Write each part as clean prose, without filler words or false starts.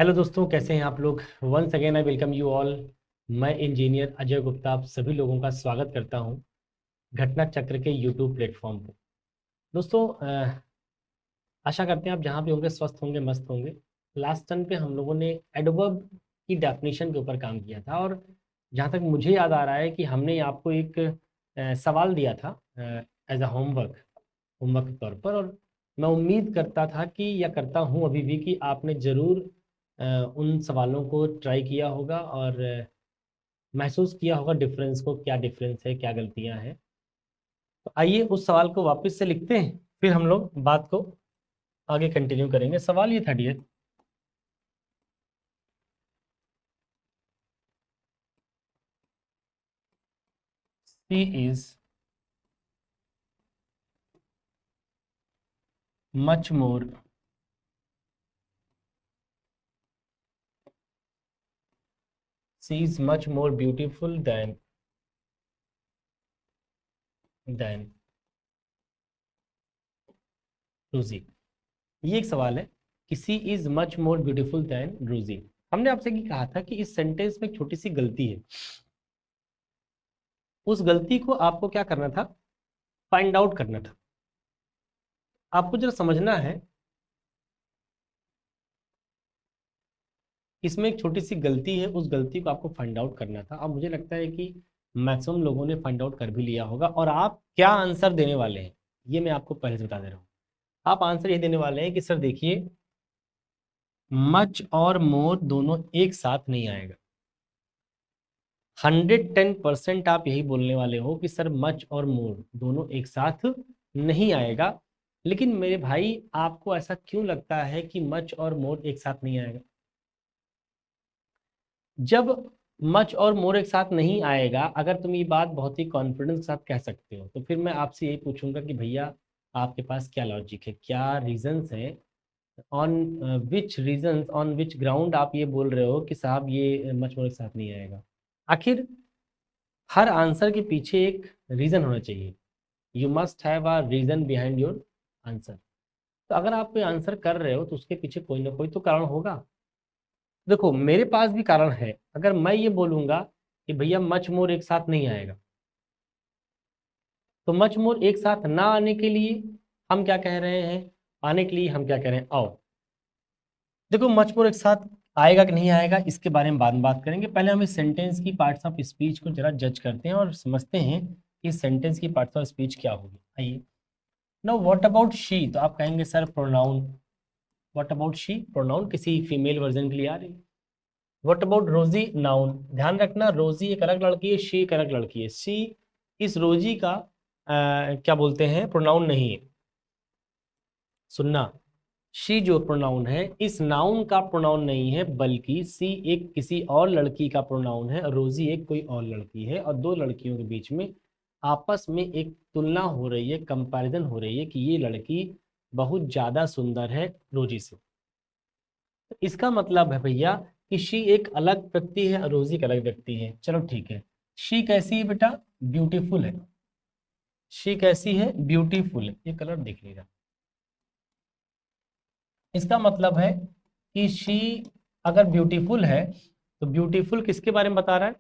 Hello दोस्तों, कैसे हैं आप लोग। Once again I welcome you all. मैं इंजीनियर अजय गुप्ता आप सभी लोगों का स्वागत करता हूं घटना चक्र के यूट्यूब प्लेटफॉर्म पर। दोस्तों, आशा करते हैं आप जहां भी होंगे स्वस्थ होंगे, मस्त होंगे। लास्ट टर्न पे हम लोगों ने एडवर्ब की डेफिनेशन के ऊपर काम किया था, और जहां तक मुझे याद आ रहा है कि हमने आपको एक सवाल दिया था एज अ होमवर्क के तौर पर। और मैं उम्मीद करता था कि या करता हूं अभी भी कि आपने ज़रूर उन सवालों को ट्राई किया होगा और महसूस किया होगा डिफरेंस को, क्या डिफरेंस है, क्या गलतियां हैं। तो आइए उस सवाल को वापस से लिखते हैं, फिर हम लोग बात को आगे कंटिन्यू करेंगे। सवाल ये था dear, she is much more she is much more beautiful than रूजी। ये एक सवाल है कि she is much more beautiful than रूजी। हमने आपसे ये कहा था कि इस सेंटेंस में एक छोटी सी गलती है। उस गलती को आपको क्या करना था, फाइंड आउट करना था। आपको जरा समझना है, इसमें एक छोटी सी गलती है, उस गलती को आपको फाइंड आउट करना था। अब मुझे लगता है कि मैक्सिमम लोगों ने फाइंड आउट कर भी लिया होगा। और आप क्या आंसर देने वाले हैं ये मैं आपको पहले से बता दे रहा हूँ। आप आंसर ये देने वाले हैं कि सर देखिए, मच और मोर दोनों एक साथ नहीं आएगा। 110% आप यही बोलने वाले हो कि सर मच और मोर दोनों एक साथ नहीं आएगा। लेकिन मेरे भाई, आपको ऐसा क्यों लगता है कि मच और मोर एक साथ नहीं आएगा? जब मच और मोर एक साथ नहीं आएगा, अगर तुम ये बात बहुत ही कॉन्फिडेंस के साथ कह सकते हो, तो फिर मैं आपसे यही पूछूंगा कि भैया आपके पास क्या लॉजिक है, क्या रीजंस हैं, on which reasons, on which ground आप ये बोल रहे हो कि साहब ये मच मोर एक साथ नहीं आएगा। आखिर हर आंसर के पीछे एक रीजन होना चाहिए। You must have a reason behind your answer. तो अगर आप कोई आंसर कर रहे हो तो उसके पीछे कोई ना कोई तो कारण होगा। देखो, मेरे पास भी कारण है। अगर मैं ये बोलूंगा कि भैया मच मोर एक साथ नहीं आएगा, तो मच मोर एक साथ ना आने के लिए हम क्या कह रहे हैं, आने के लिए हम क्या कह रहे हैं, आओ देखो मच मोर एक साथ आएगा कि नहीं आएगा इसके बारे में बाद में बात करेंगे। पहले हम इस सेंटेंस की पार्ट्स ऑफ स्पीच को जरा जज करते हैं और समझते हैं कि इस सेंटेंस की पार्ट्स ऑफ स्पीच क्या होगी। आइए। नाउ व्हाट अबाउट शी, तो आप कहेंगे sir pronoun. What about she pronoun किसी फीमेल वर्जन के लिए आ रही है। व्हाट अबाउट रोजी नाउन। ध्यान रखना, रोजी एक अलग लड़की है, शी एक अलग लड़की है। शी इस रोजी का क्या बोलते हैं, प्रोनाउन नहीं है। सुनना, शी जो प्रोनाउन है इस नाउन का प्रोनाउन नहीं है, बल्कि सी एक किसी और लड़की का प्रोनाउन है, रोजी एक कोई और लड़की है। और दो लड़कियों के बीच में आपस में एक तुलना हो रही है, कंपैरिजन हो रही है कि ये लड़की बहुत ज्यादा सुंदर है रोजी से। तो इसका मतलब है भैया कि शी एक अलग व्यक्ति है, रोजी एक अलग व्यक्ति है। चलो ठीक है, शी कैसी है बेटा, ब्यूटीफुल है। शी कैसी है, ब्यूटीफुल है। ये कलर देख लीजिए। इसका मतलब है कि शी अगर ब्यूटीफुल है तो ब्यूटीफुल किसके बारे में बता रहा है,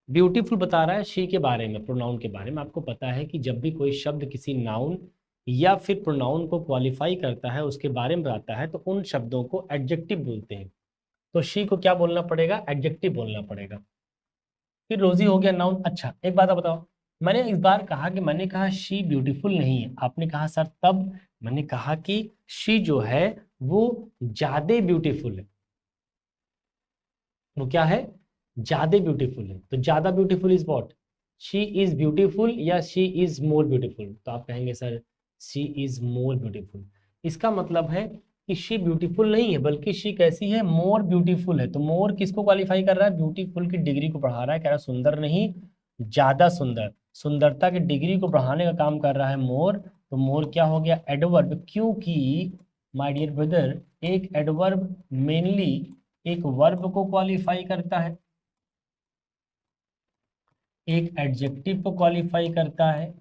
ब्यूटीफुल बता रहा है शी के बारे में, प्रोनाउन के बारे में। आपको पता है कि जब भी कोई शब्द किसी नाउन या फिर प्रोनाउन को क्वालिफाई करता है, उसके बारे में बताता है, तो उन शब्दों को एडजेक्टिव बोलते हैं। तो शी को क्या बोलना पड़ेगा, एडजेक्टिव बोलना पड़ेगा। फिर रोजी हो गया नाउन। अच्छा एक बात आप बताओ, मैंने इस बार कहा कि मैंने कहा शी ब्यूटीफुल नहीं है, आपने कहा सर तब। मैंने कहा कि शी जो है वो ज्यादा ब्यूटीफुल है। वो क्या है, ज्यादा ब्यूटीफुल है। तो ज्यादा beautiful is what, she is beautiful या शी इज मोर ब्यूटीफुल। तो आप कहेंगे sir she is more beautiful. इसका मतलब है कि शी ब्यूटीफुल नहीं है, बल्कि शी कैसी है, मोर ब्यूटीफुल है। तो मोर किसको क्वालिफाई कर रहा है, ब्यूटीफुल की डिग्री को बढ़ा रहा है, कह रहा है सुंदर नहीं, ज्यादा सुंदर। सुंदरता की डिग्री को बढ़ाने का काम कर रहा है मोर। तो मोर क्या हो गया, एडवर्ब। क्योंकि माय डियर ब्रदर, एक एडवर्ब मेनली एक वर्ब को क्वालिफाई करता है, एक एडजेक्टिव को क्वालिफाई करता है,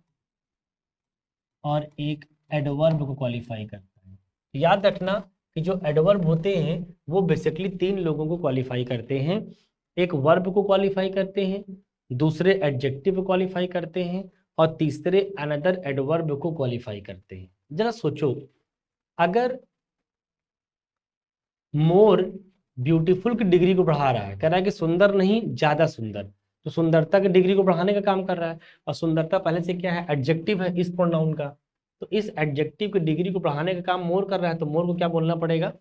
और एक एडवर्ब को क्वालिफाई करता है। तो याद रखना, कि जो एडवर्ब होते हैं वो बेसिकली 3 लोगों को क्वालिफाई करते हैं। एक वर्ब को क्वालिफाई करते हैं, दूसरे एडजेक्टिव को क्वालिफाई करते हैं, और तीसरे अनदर एडवर्ब को क्वालिफाई करते हैं। जरा सोचो, अगर मोर ब्यूटीफुल की डिग्री को बढ़ा रहा है, कह रहा है कि सुंदर नहीं ज्यादा सुंदर, तो सुंदरता की डिग्री को बढ़ाने का काम कर रहा है, और सुंदरता पहले से क्या है, एडजेक्टिव है इस प्रोनाउन का, तो इस एडजेक्टिव की डिग्री को बढ़ाने का काम मोर कर रहा है, तो मोर को क्या बोलना पड़ेगा,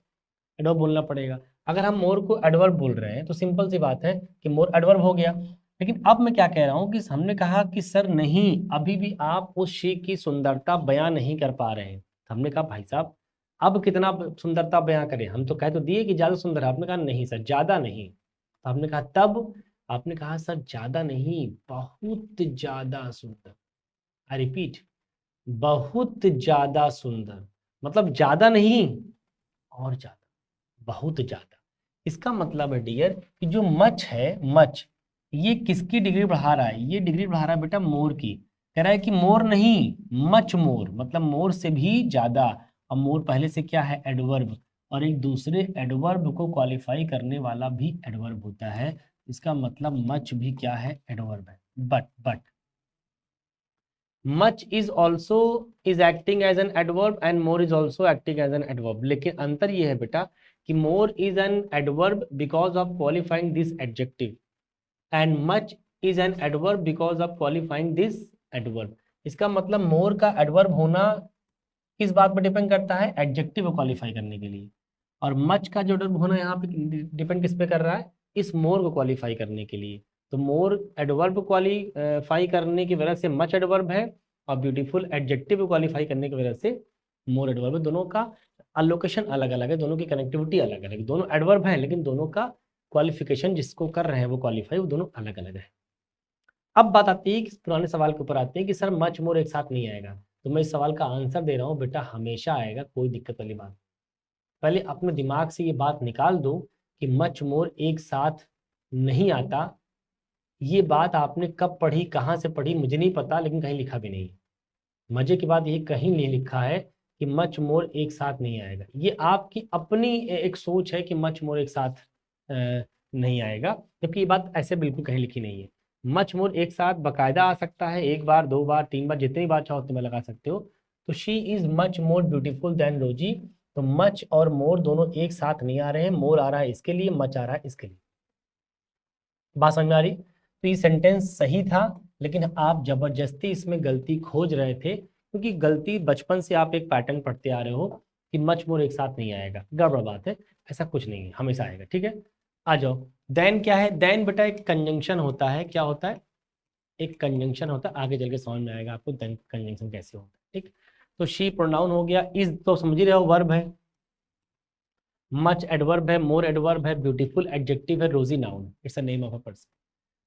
एडवर्ब बोलना पड़ेगा। अगर हम मोर को एडवर्ब बोल रहे हैं तो सिंपल सी बात है कि मोर एडवर्ब हो गया। लेकिन अब मैं क्या कह रहा हूं कि हमने कहा कि सर नहीं, अभी भी आप उस शी की सुंदरता बयां नहीं कर पा रहे हैं। हमने कहा भाई साहब अब कितना सुंदरता बयां करें, हम तो कह तो दिए कि ज्यादा सुंदर है, आपने कहा नहीं सर ज्यादा नहीं, तो आपने कहा तब, आपने कहा सर ज्यादा नहीं बहुत ज्यादा सुंदर। आई रिपीट, बहुत ज्यादा सुंदर, मतलब ज्यादा नहीं और ज्यादा, बहुत ज्यादा। इसका मतलब है डियर कि जो मच है, मच, ये किसकी डिग्री बढ़ा रहा है, ये डिग्री बढ़ा रहा है बेटा मोर की। कह रहा है कि मोर नहीं, मच मोर, मतलब मोर से भी ज्यादा। और मोर पहले से क्या है, एडवर्ब, और एक दूसरे एडवर्ब को क्वालिफाई करने वाला भी एडवर्ब होता है। इसका मतलब मच भी क्या है, एडवर्ब है। But much is also is acting as an adverb and more is also acting as an adverb। लेकिन अंतर ये है बेटा कि more is an adverb because of qualifying this adjective and much is an adverb because of qualifying this adverb। इसका मतलब more का adverb होना किस बात पर डिपेंड करता है, एडजेक्टिव को क्वालिफाई करने के लिए, और मच का जो एडवर्ब होना यहाँ पे डिपेंड किस पे कर रहा है, इस मोर को क्वालिफाई करने के लिए। तो मोर एडवर्ब को क्वालिफाई करने की वजह से मच एडवर्ब है, और ब्यूटीफुल एडजेक्टिव को क्वालिफाई करने की वजह से मोर एडवर्ब है। दोनों का अलोकेशन अलग अलग है, दोनों की कनेक्टिविटी अलग अलग है, दोनों एडवर्ब है लेकिन दोनों का क्वालिफिकेशन जिसको कर रहे हैं वो क्वालिफाई, वो दोनों अलग अलग है। अब बात आती है कि पुराने सवाल के ऊपर आते हैं कि सर मच मोर एक साथ नहीं आएगा। तो मैं इस सवाल का आंसर दे रहा हूँ बेटा, हमेशा आएगा, कोई दिक्कत वाली बात। पहले अपने दिमाग से ये बात निकाल दो कि मच मोर एक साथ नहीं आता। ये बात आपने कब पढ़ी, कहाँ से पढ़ी मुझे नहीं पता, लेकिन कहीं लिखा भी नहीं। मजे की बात ये कहीं नहीं लिखा है कि मच मोर एक साथ नहीं आएगा। ये आपकी अपनी एक सोच है कि मच मोर एक साथ नहीं आएगा, जबकि ये बात ऐसे बिल्कुल कहीं लिखी नहीं है। मच मोर एक साथ बकायदा आ सकता है, एक बार, दो बार, तीन बार, जितनी बार चाहो उतनी बार लगा सकते हो। तो she is much more beautiful then रोजी, तो मच और मोर दोनों एक साथ नहीं आ रहे हैं, मोर आ रहा है इसके लिए, मच आ रहा है इसके लिए। बात समझ में आ रही? तो ये सेंटेंस सही था, लेकिन आप जबरदस्ती इसमें गलती खोज रहे थे, क्योंकि गलती बचपन से आप एक पैटर्न पढ़ते आ रहे हो कि मच मोर एक साथ नहीं आएगा। गड़बड़ बात है, ऐसा कुछ नहीं है, हमेशा आएगा। ठीक है, आ जाओ। देन क्या है, देन बेटा एक कंजंक्शन होता है। क्या होता है? एक कंजंक्शन होता है, आगे चल के समझ में आएगा आपको देन कंजंक्शन कैसे होता है। ठीक, तो शी प्रोनाउन हो गया, इज तो समझ ही रहे हो वर्ब है, मच एडवर्ब है, मोर एडवर्ब है, ब्यूटीफुल एडजेक्टिव है, रोजी noun, it's a name of a person.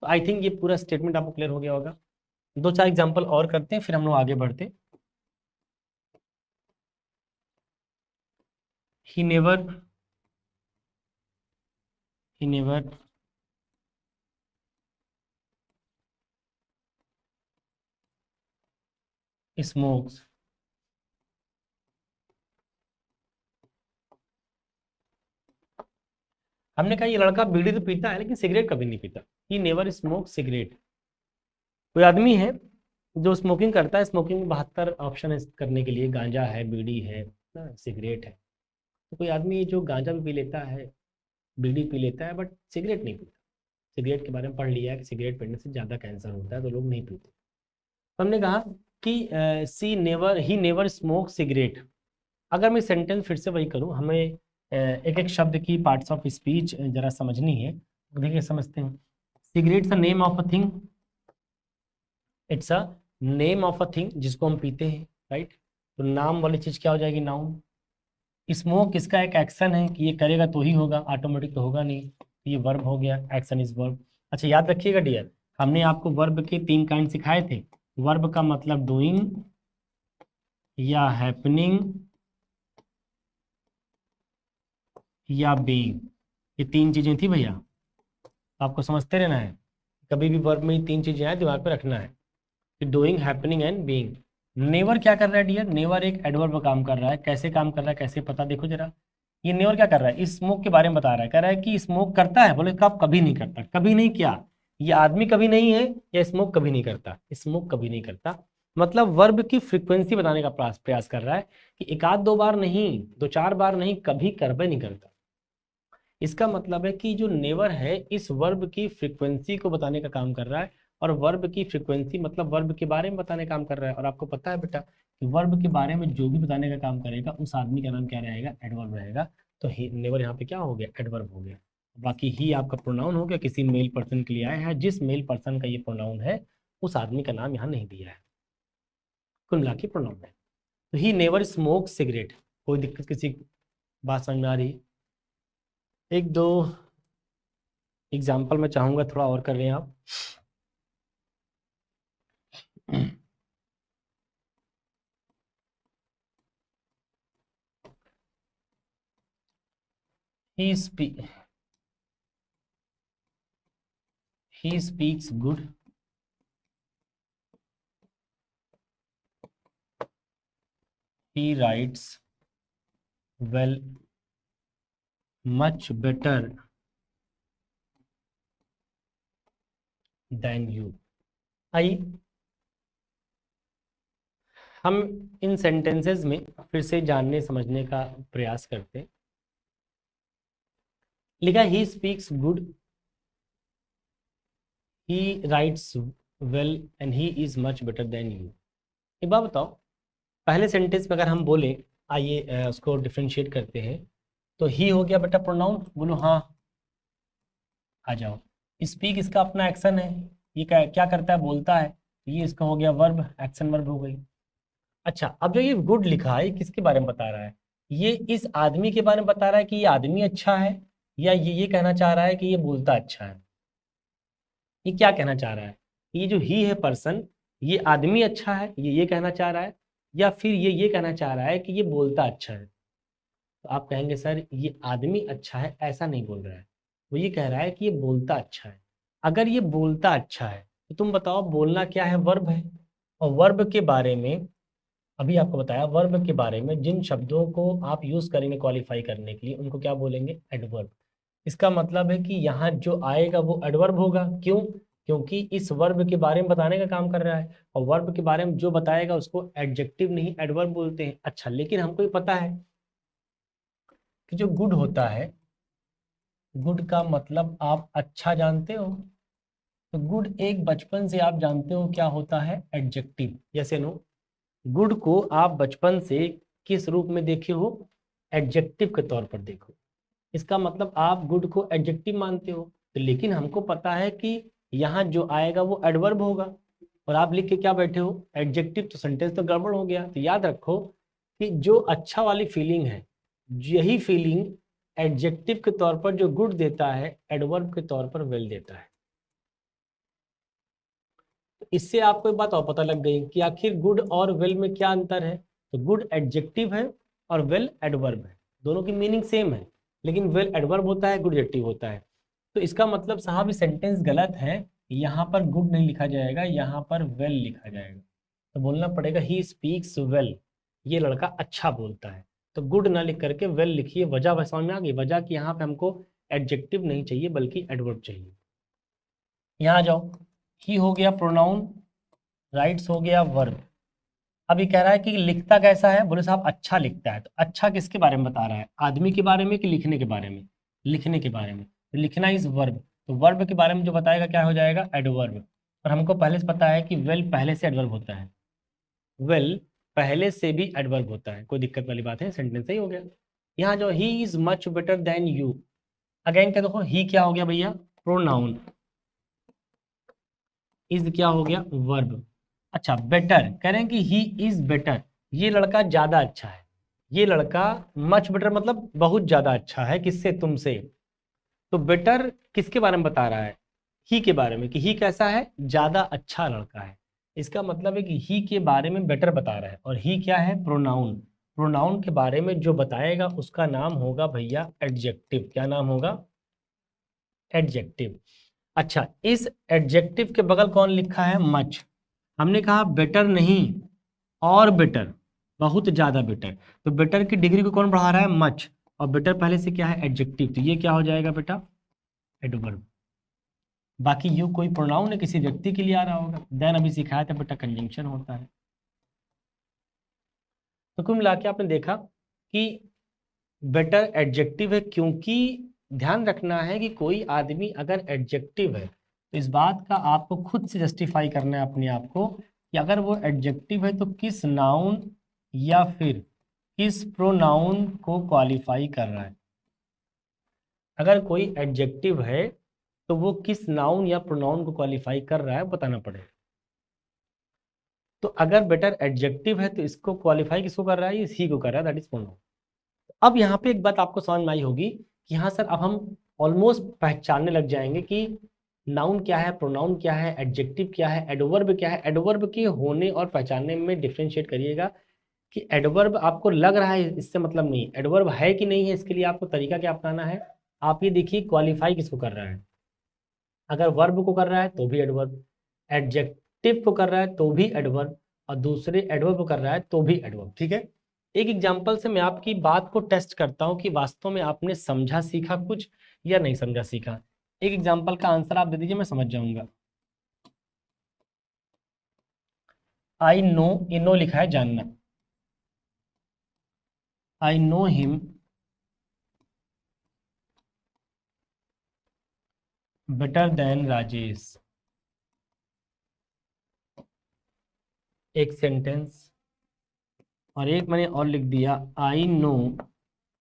तो आई थिंक ये पूरा स्टेटमेंट आपको क्लियर हो गया होगा। दो चार एग्जांपल और करते हैं फिर हम लोग आगे बढ़ते। He never smokes. हमने कहा ये लड़का बीड़ी तो पीता है लेकिन सिगरेट कभी नहीं पीता। He never smoke cigarette. कोई आदमी है जो स्मोकिंग करता है, स्मोकिंग में 72 ऑप्शन है करने के लिए, गांजा है, बीड़ी है ना, सिगरेट है। तो कोई आदमी जो गांजा भी पी लेता है, बीड़ी पी लेता है, बट सिगरेट नहीं पीता। सिगरेट के बारे में पढ़ लिया है कि सिगरेट पीने से ज़्यादा कैंसर होता है, तो लोग नहीं पीते। तो हमने कहा कि ही नेवर स्मोक सिगरेट। अगर मैं सेंटेंस फिर से वही करूं, हमें एक एक शब्द की पार्ट्स ऑफ स्पीच जरा समझनी है। देखिए समझते हैं। Cigarette a name of a thing, it's a name of a thing जिसको हम पीते हैं, राइट। तो नाम वाली चीज क्या हो जाएगी, नाउन। स्मोक इसका एक एक्शन है कि ये करेगा तो ही होगा, ऑटोमेटिक तो होगा नहीं। ये वर्ब हो गया, एक्शन इज वर्ब। अच्छा याद रखिएगा डियर, हमने आपको वर्ब के 3 काइंड सिखाए थे। वर्ब का मतलब डूइंग या हैपनिंग या बीइंग, ये 3 चीजें थी भैया। आपको समझते रहना है, कभी भी वर्ब में 3 चीजें आए दिमाग पे रखना है कि doing, happening and being. Never क्या कर रहा है डियर, नेवर एक एडवर्ब काम कर रहा है। कैसे काम कर रहा है, कैसे पता देखो जरा। ये नेवर क्या कर रहा है, स्मोक के बारे में बता रहा है, कह रहा है कि स्मोक करता है, बोले कब, कभी नहीं करता, कभी नहीं, क्या ये आदमी कभी नहीं है या स्मोक कभी नहीं करता, स्मोक कभी नहीं करता, मतलब वर्ब की फ्रीक्वेंसी बताने का प्रयास कर रहा है कि एक आध दो बार नहीं, दो चार बार नहीं, कभी करबे नहीं करता। इसका मतलब है कि जो नेवर है इस वर्ब की फ्रीक्वेंसी को बताने का काम कर रहा है, और वर्ब की फ्रीक्वेंसी मतलब वर्ब के बारे में बताने का काम कर रहा है। और आपको पता है बेटा कि वर्ब के बारे में जो भी बताने का काम करेगा उस आदमी का नाम क्या रहेगा, एडवर्ब रहेगा। तो नेवर यहाँ पे क्या हो गया, एडवर्ब हो गया। बाकी ही आपका प्रोनाउन हो गया, किसी मेल पर्सन के लिए आया है, जिस मेल पर्सन का ये प्रोनाउन है उस आदमी का नाम यहाँ नहीं दिया है, कुल मिला के प्रोनाउन है। तो ही नेवर स्मोक सिगरेट। कोई दिक्कत किसी बात समझ में आ रही? एक दो एग्जाम्पल मैं चाहूंगा थोड़ा और कर रहे हैं आप। he speak he speaks good, he writes well, much better than you। आइए हम इन सेंटेंसेस में फिर से जानने समझने का प्रयास करते हैं। लिखा he speaks good, he rights well and he is much better than you. एक बात बताओ, पहले सेंटेंस में अगर हम बोले, आइए उसको डिफ्रेंशिएट करते हैं, तो ही हो गया बेटा प्रोनाउन, बोलो हाँ, आ जाओ। स्पीक इसका अपना एक्शन है, ये क्या करता है, बोलता है, ये इसका हो गया वर्ब, एक्शन वर्ब हो गई। अच्छा, अब जो ये गुड लिखा है, ये किसके बारे में बता रहा है, ये इस आदमी के बारे में बता रहा है कि ये आदमी अच्छा है, या ये कहना चाह रहा है कि ये बोलता अच्छा है? ये क्या कहना चाह रहा है, ये जो ही है पर्सन, ये आदमी अच्छा है, ये कहना चाह रहा है, या फिर ये कहना चाह रहा है कि ये बोलता अच्छा है? तो आप कहेंगे सर ये आदमी अच्छा है, ऐसा नहीं बोल रहा है, वो ये कह रहा है कि ये बोलता अच्छा है। अगर ये बोलता अच्छा है तो तुम बताओ बोलना क्या है, वर्ब है। और वर्ब के बारे में अभी आपको बताया, वर्ब के बारे में जिन शब्दों को आप यूज करेंगे क्वालिफाई करने के लिए उनको क्या बोलेंगे, एडवर्ब। इसका मतलब है कि यहाँ जो आएगा वो एडवर्ब होगा। क्यों? क्योंकि इस वर्ब के बारे में बताने का काम कर रहा है, और वर्ब के बारे में जो बताएगा उसको एडजेक्टिव नहीं एडवर्ब बोलते हैं। अच्छा, लेकिन हमको ये पता है कि जो गुड होता है, गुड का मतलब आप अच्छा जानते हो, तो गुड एक बचपन से आप जानते हो क्या होता है, एडजेक्टिव। जैसे नो, गुड को आप बचपन से किस रूप में देखे हो, एडजेक्टिव के तौर पर देखो। इसका मतलब आप गुड को एडजेक्टिव मानते हो। तो लेकिन हमको पता है कि यहाँ जो आएगा वो एडवर्ब होगा, और आप लिख के क्या बैठे हो, एडजेक्टिव, तो सेंटेंस तो गड़बड़ हो गया। तो याद रखो कि जो अच्छा वाली फीलिंग है, यही फीलिंग एडजेक्टिव के तौर पर जो गुड देता है, एडवर्ब के तौर पर वेल देता है। तो इससे आपको एक बात और पता लग गई कि आखिर गुड और वेल में क्या अंतर है। तो गुड एडजेक्टिव है और वेल एडवर्ब है, दोनों की मीनिंग सेम है, लेकिन वेल एडवर्ब होता है, गुड एडजेक्टिव होता है। तो इसका मतलब साहब ये सेंटेंस गलत है, यहाँ पर गुड नहीं लिखा जाएगा, यहाँ पर वेल लिखा जाएगा। तो बोलना पड़ेगा ही स्पीक्स वेल, ये लड़का अच्छा बोलता है। तो गुड ना लिख करके वेल लिखिए। वजह समझ में आ गई, वजह कि यहाँ पे हमको एडजेक्टिव नहीं चाहिए बल्कि एडवर्ब चाहिए। यहाँ आ जाओ, ही हो गया प्रोनाउन, राइट्स हो गया वर्ब। अभी कह रहा है कि लिखता कैसा है, बोले साहब अच्छा लिखता है। तो अच्छा किसके बारे में बता रहा है, आदमी के बारे में कि लिखने के बारे में, लिखने के बारे में। तो लिखना इज वर्ब, तो वर्ब के बारे में जो बताएगा क्या हो जाएगा, एडवर्ब। और हमको पहले से पता है कि वेल पहले से एडवर्ब होता है, वेल पहले से भी एडवर्ब होता है, कोई दिक्कत वाली बात है, सेंटेंस सही हो गया। यहाँ जो he is much better than you, again क्या देखो, ही क्या हो गया भैया, प्रोनाउन, इज क्या हो गया, वर्ब। अच्छा, बेटर कह रहे हैं कि ही इज बेटर, ये लड़का ज्यादा अच्छा है, ये लड़का मच बेटर मतलब बहुत ज्यादा अच्छा है, किससे, तुमसे। तो बेटर किसके बारे में बता रहा है, ही के बारे में, कि ही कैसा है, ज्यादा अच्छा लड़का है। इसका मतलब है कि ही के बारे में बेटर बता रहा है, और ही क्या है, प्रोनाउन। प्रोनाउन के बारे में जो बताएगा उसका नाम होगा भैया एडजेक्टिव। क्या नाम होगा, एडजेक्टिव। अच्छा, इस एडजेक्टिव के बगल कौन लिखा है, मच। हमने कहा बेटर नहीं, और बेटर, बहुत ज्यादा बेटर। तो बेटर की डिग्री को कौन बढ़ा रहा है, मच। और बेटर पहले से क्या है, एडजेक्टिव, तो ये क्या हो जाएगा बेटा, एडवर्ब। बाकी यू कोई प्रोनाउन है, किसी व्यक्ति के लिए आ रहा होगा। देन अभी सिखाया था बेटा कंजंक्शन होता है। तो कुल मिला के आपने देखा कि बेटर एडजेक्टिव है, क्योंकि ध्यान रखना है कि कोई आदमी अगर एडजेक्टिव है तो इस बात का आपको खुद से जस्टिफाई करना है अपने आप को कि अगर वो एडजेक्टिव है तो किस नाउन या फिर किस प्रोनाउन को क्वालिफाई कर रहा है। अगर कोई एडजेक्टिव है तो वो किस नाउन या प्रोनाउन को क्वालिफाई कर रहा है बताना पड़ेगा। तो अगर बेटर एडजेक्टिव है तो इसको क्वालिफाई किसको कर रहा है, इसी को कर रहा है, दैट इज प्रोनाउन। अब यहाँ पे एक बात आपको समझ में आई होगी कि हाँ सर अब हम ऑलमोस्ट पहचानने लग जाएंगे कि नाउन क्या है, प्रोनाउन क्या है, एडजेक्टिव क्या है, एडवर्ब क्या है। एडवर्ब के होने और पहचानने में डिफ्रेंशिएट करिएगा कि एडवर्ब आपको लग रहा है इससे मतलब नहीं, एडवर्ब है कि नहीं है, इसके लिए आपको तरीका क्या अपनाना है। आप ये देखिए क्वालिफाई किसको कर रहा है। अगर वर्ब को कर रहा है तो भी एडवर्ब, एडजेक्टिव को कर रहा है तो भी एडवर्ब, और दूसरे एडवर्ब को कर रहा है तो भी एडवर्ब। ठीक है, एक एग्जांपल से मैं आपकी बात को टेस्ट करता हूं कि वास्तव में आपने समझा सीखा कुछ या नहीं समझा सीखा। एक एग्जांपल का आंसर आप दे दीजिए, मैं समझ जाऊंगा। आई नो, इनो लिखा है जानना। I know him better than Rajesh. एक सेंटेंस। और एक मैंने और लिख दिया, आई नो,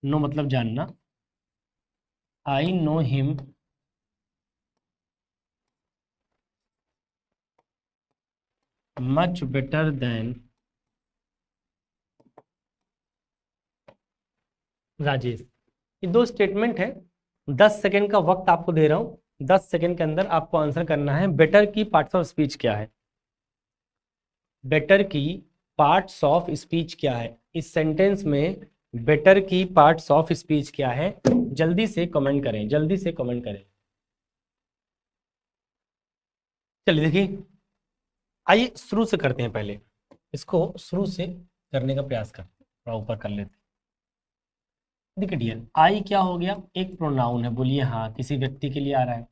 नो मतलब जानना, I know him much better than Rajesh. ये दो स्टेटमेंट है। 10 सेकेंड का वक्त आपको दे रहा हूं, 10 सेकेंड के अंदर आपको आंसर करना है बेटर की पार्ट्स ऑफ स्पीच क्या है। बेटर की पार्ट्स ऑफ स्पीच क्या है, इस सेंटेंस में बेटर की पार्ट्स ऑफ स्पीच क्या है। जल्दी से कमेंट करें, जल्दी से कमेंट करें। चलिए देखिए, आइए शुरू से करते हैं, पहले इसको शुरू से करने का प्रयास करते हैं, थोड़ा ऊपर कर लेते हैं। देखिए डियर, आई क्या हो गया, एक प्रोनाउन है, बोलिए हाँ, किसी व्यक्ति के लिए आ रहा है।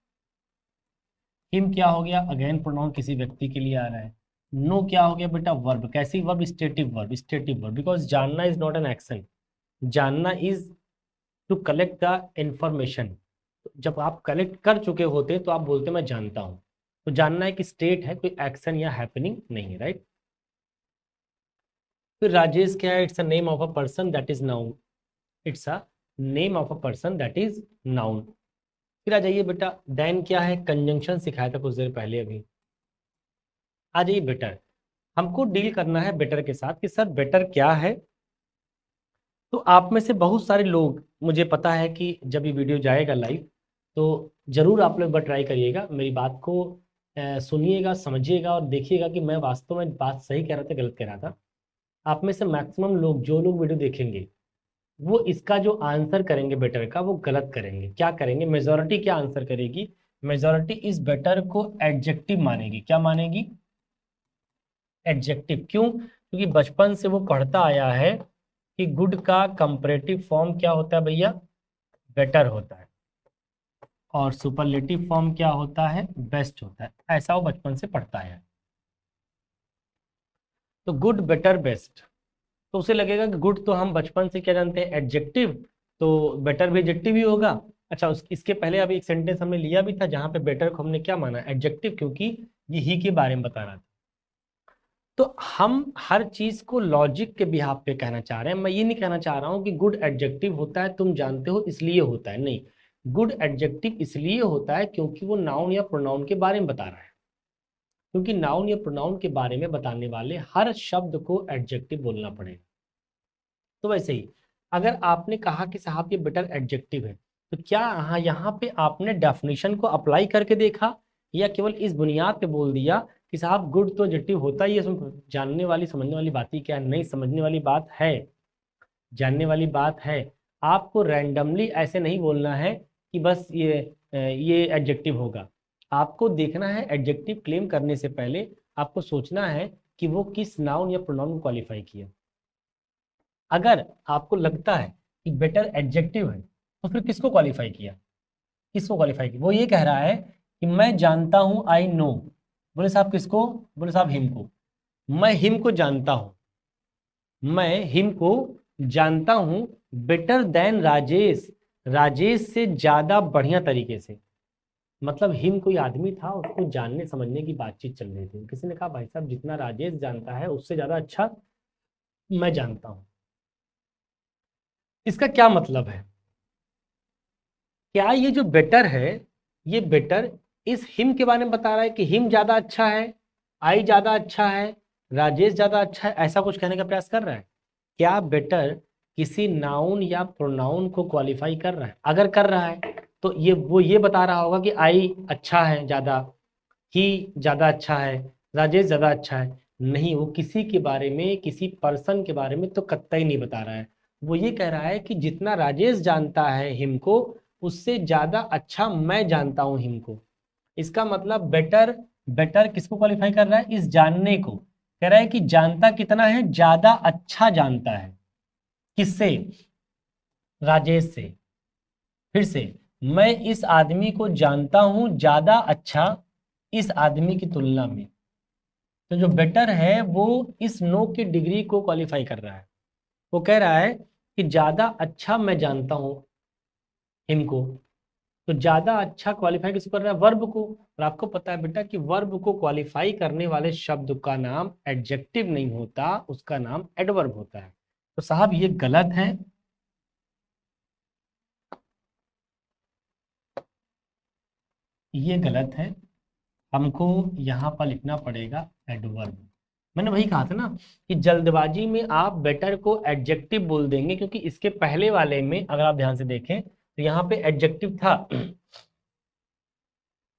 हिम क्या हो गया, अगेन प्रोनाउन, किसी व्यक्ति के लिए आ रहा है। नो क्या हो गया बेटा, वर्ब, कैसी verb, stative verb, stative verb, because जानना इज नॉट एन एक्शन, जानना is to collect the information. जब आप कलेक्ट कर चुके होते तो आप बोलते मैं जानता हूं। तो जानना एक स्टेट है, कोई एक्शन या हैपनिंग नहीं है, राइट। फिर राजेश क्या है, it's a name of a person that is noun, it's a name of a person that is noun. फिर आ जाइए बेटा, देन क्या है, कंजंक्शन सिखाया था कुछ देर पहले अभी। आ जाइए बेटर, हमको डील करना है बेटर के साथ कि सर बेटर क्या है। तो आप में से बहुत सारे लोग, मुझे पता है कि जब ये वीडियो जाएगा लाइव तो जरूर आप लोग एक बार ट्राई करिएगा, मेरी बात को सुनिएगा, समझिएगा और देखिएगा कि मैं वास्तव में बात सही कह रहा था गलत कह रहा था। आप में से मैक्सिमम लोग, जो लोग वीडियो देखेंगे, वो इसका जो आंसर करेंगे बेटर का वो गलत करेंगे। क्या करेंगे, मेजोरिटी क्या आंसर करेगी, मेजोरिटी इस बेटर को एडजेक्टिव मानेगी। क्या मानेगी, एडजेक्टिव। क्यों, क्योंकि बचपन से वो पढ़ता आया है कि गुड का कंपैरेटिव फॉर्म क्या होता है भैया, बेटर होता है, और सुपरलेटिव फॉर्म क्या होता है, बेस्ट होता है। ऐसा वो बचपन से पढ़ता आया है। तो गुड, बेटर, बेस्ट, तो उसे लगेगा कि गुड तो हम बचपन से क्या जानते हैं, एडजेक्टिव, तो बेटर भी एडजेक्टिव ही होगा। अच्छा, इसके पहले अभी एक सेंटेंस हमने लिया भी था जहां पे बेटर को हमने क्या माना, एडजेक्टिव, क्योंकि ये ही के बारे में बता रहा था। तो हम हर चीज को लॉजिक के बिहाफ पे कहना चाह रहे हैं। मैं ये नहीं कहना चाह रहा हूं कि गुड एडजेक्टिव होता है तुम जानते हो इसलिए होता है, नहीं। गुड एडजेक्टिव इसलिए होता है क्योंकि वो नाउन या प्रोनाउन के बारे में बता रहा है, क्योंकि नाउन या प्रोनाउन के बारे में बताने वाले हर शब्द को एडजेक्टिव बोलना पड़ेगा। तो वैसे ही अगर आपने कहा कि साहब ये बेटर एडजेक्टिव है, तो क्या यहाँ पे आपने डेफिनेशन को अप्लाई करके देखा, या केवल इस बुनियाद पे बोल दिया कि साहब गुड तो एडजेक्टिव होता ही है। जानने वाली समझने वाली बात ही क्या है, नहीं समझने वाली बात है, जानने वाली बात है। आपको रैंडमली ऐसे नहीं बोलना है कि बस ये एडजेक्टिव होगा। आपको देखना है, एडजेक्टिव क्लेम करने से पहले आपको सोचना है कि वो किस नाउन या प्रोनाउन को क्वालिफाई किया। अगर आपको लगता है कि बेटर एडजेक्टिव है, तो फिर किसको क्वालिफाई किया, किसको क्वालिफाई किया? वो ये कह रहा है कि मैं जानता हूं, आई नो। बोले साहब किसको? बोले साहब हिम को। मैं हिम को जानता हूं, मैं हिम को जानता हूं बेटर देन राजेश, राजेश से ज्यादा बढ़िया तरीके से। मतलब हिम कोई आदमी था, उसको जानने समझने की बातचीत चल रही थी। किसी ने कहा भाई साहब जितना राजेश जानता है उससे ज्यादा अच्छा मैं जानता हूं। इसका क्या मतलब है? क्या ये जो बेटर है, ये बेटर इस हिम के बारे में बता रहा है कि हिम ज्यादा अच्छा है, आई ज्यादा अच्छा है, राजेश ज्यादा अच्छा है, ऐसा कुछ कहने का प्रयास कर रहा है? क्या बेटर किसी नाउन या प्रोनाउन को क्वालिफाई कर रहा है? अगर कर रहा है तो वो ये बता रहा होगा कि आई अच्छा है ज्यादा, ही ज्यादा अच्छा है, राजेश ज्यादा अच्छा है। नहीं, वो किसी के बारे में, किसी पर्सन के बारे में तो कतई नहीं बता रहा है। वो ये कह रहा है कि जितना राजेश जानता है हिम को, उससे ज्यादा अच्छा मैं जानता हूं हिम को। इसका मतलब बेटर, बेटर किसको क्वालिफाई कर रहा है? इस जानने को। कह रहा है कि जानता कितना है? ज्यादा अच्छा जानता है। किससे? राजेश से। फिर से, मैं इस आदमी को जानता हूं ज्यादा अच्छा इस आदमी की तुलना में। तो जो बेटर है वो इस नो की डिग्री को क्वालिफाई कर रहा है। वो कह रहा है कि ज्यादा अच्छा मैं जानता हूं इनको। तो ज्यादा अच्छा क्वालिफाई किसको कर रहा है? वर्ब को। और आपको पता है बेटा कि वर्ब को क्वालिफाई करने वाले शब्द का नाम एडजेक्टिव नहीं होता, उसका नाम एडवर्ब होता है। तो साहब ये गलत है, ये गलत है। हमको यहाँ पर लिखना पड़ेगा एडवर्ब। मैंने वही कहा था ना कि जल्दबाजी में आप बेटर को एडजेक्टिव बोल देंगे, क्योंकि इसके पहले वाले में अगर आप ध्यान से देखें तो यहाँ पे एडजेक्टिव था।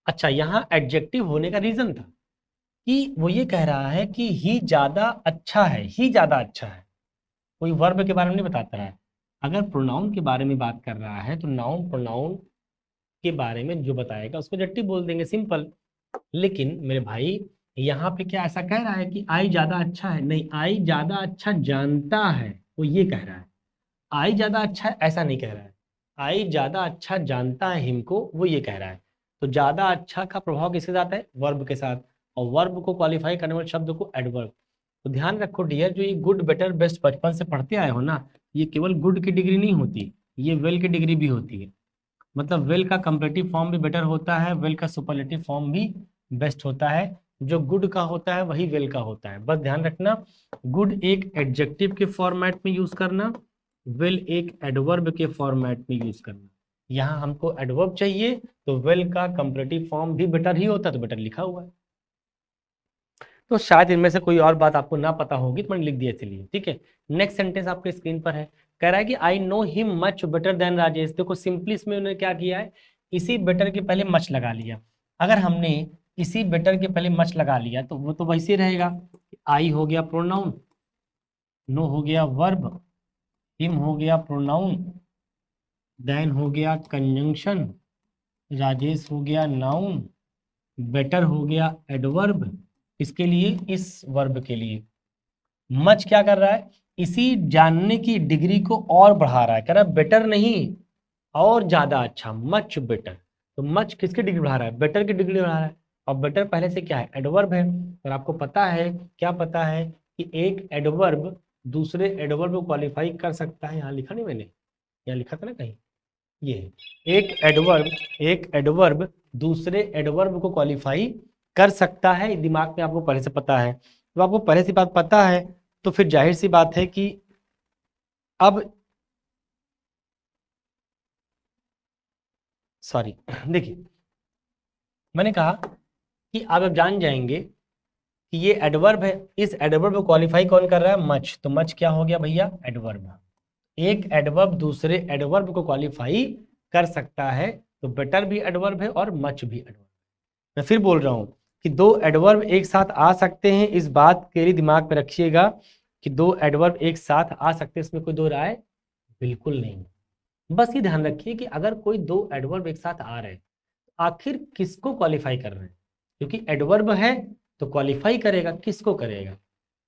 अच्छा, यहाँ एडजेक्टिव होने का रीजन था कि वो ये कह रहा है कि ही ज्यादा अच्छा है, ही ज्यादा अच्छा है। कोई वर्ब के बारे में नहीं बताता रहा है। अगर प्रोनाउन के बारे में बात कर रहा है तो नाउन प्रोनाउन के बारे में जो बताएगा उसको एडजेक्टिव बोल देंगे, सिंपल। लेकिन मेरे भाई यहाँ पे क्या ऐसा कह रहा है कि आई ज्यादा अच्छा है? नहीं, आई ज्यादा अच्छा जानता है, वो ये कह रहा है। आई ज्यादा अच्छा है ऐसा नहीं कह रहा है। आई ज्यादा अच्छा जानता है हिमको, वो ये कह रहा है। तो ज्यादा अच्छा का प्रभाव किसके साथ है? वर्ब के साथ। और वर्ब को क्वालिफाई करने वाले शब्द को एडवर्ब। तो ध्यान रखो डियर, जो ये गुड बेटर बेस्ट बचपन से पढ़ते आए हो ना, ये केवल गुड की डिग्री नहीं होती, ये वेल की डिग्री भी होती है। मतलब वेल का कंपेरेटिव फॉर्म भी बेटर होता है, वेल का सुपरलेटिव फॉर्म भी बेस्ट होता है। जो गुड का होता है वही वेल का होता है। बस ध्यान रखना, गुड एक एडजेक्टिव के फॉर्मेट में यूज करना, वेल एक एडवर्ब के फॉर्मेट में यूज करना। यहाँ हमको एडवर्ब चाहिए तो वेल का कंपेरेटिव फॉर्म भी बेटर ही होता है, तो बेटर लिखा हुआ है। तो शायद इनमें से कोई और बात आपको ना पता होगी तो मैंने लिख दिया, इसलिए ठीक है। नेक्स्ट सेंटेंस आपके स्क्रीन पर है। कह रहा है कि I know him much better than Rajesh. देखो सिंपली इसमें उन्होंने क्या किया है, इसी बेटर के पहले मच लगा लिया। अगर हमने इसी बेटर के पहले मच लगा लिया तो वो तो वैसे रहेगा। आई हो गया प्रोनाउन, नो हो गया वर्ब, हिम हो गया प्रोनाउन, देन हो गया कंजंक्शन, राजेश हो गया नाउन, बेटर हो गया एडवर्ब। इसके लिए, इस वर्ब के लिए। मच क्या कर रहा है? इसी जानने की डिग्री को और बढ़ा रहा है। कह रहा है बेटर नहीं, और ज्यादा अच्छा, मच बेटर। तो मच किसकी डिग्री बढ़ा रहा है? बेटर की डिग्री बढ़ा रहा है। और बेटर पहले से क्या है? एडवर्ब है। और आपको पता है, क्या पता है कि एक एडवर्ब दूसरे एडवर्ब को क्वालिफाई कर सकता है। यहाँ लिखा नहीं मैंने, यहाँ लिखा था ना कहीं, ये है। एक एडवर्ब दूसरे एडवर्ब को क्वालिफाई कर सकता है, दिमाग में आपको पहले से पता है। तो आपको पहले से बात पता है तो फिर जाहिर सी बात है कि अब, सॉरी देखिए, मैंने कहा कि अब जान जाएंगे कि ये एडवर्ब है। इस एडवर्ब को क्वालिफाई कौन कर रहा है? मच। तो मच क्या हो गया भैया? एडवर्ब। एक एडवर्ब दूसरे एडवर्ब को क्वालिफाई कर सकता है, तो बेटर भी एडवर्ब है और मच भी एडवर्ब। मैं फिर बोल रहा हूं कि दो एडवर्ब एक साथ आ सकते हैं, इस बात के लिए दिमाग में रखिएगा कि दो एडवर्ब एक साथ आ सकते हैं, इसमें कोई दो राय बिल्कुल नहीं। बस ये ध्यान रखिए कि अगर कोई दो एडवर्ब एक साथ आ रहे हैं, आखिर किसको क्वालिफाई कर रहे हैं? क्योंकि एडवर्ब है तो क्वालिफाई करेगा, किसको करेगा?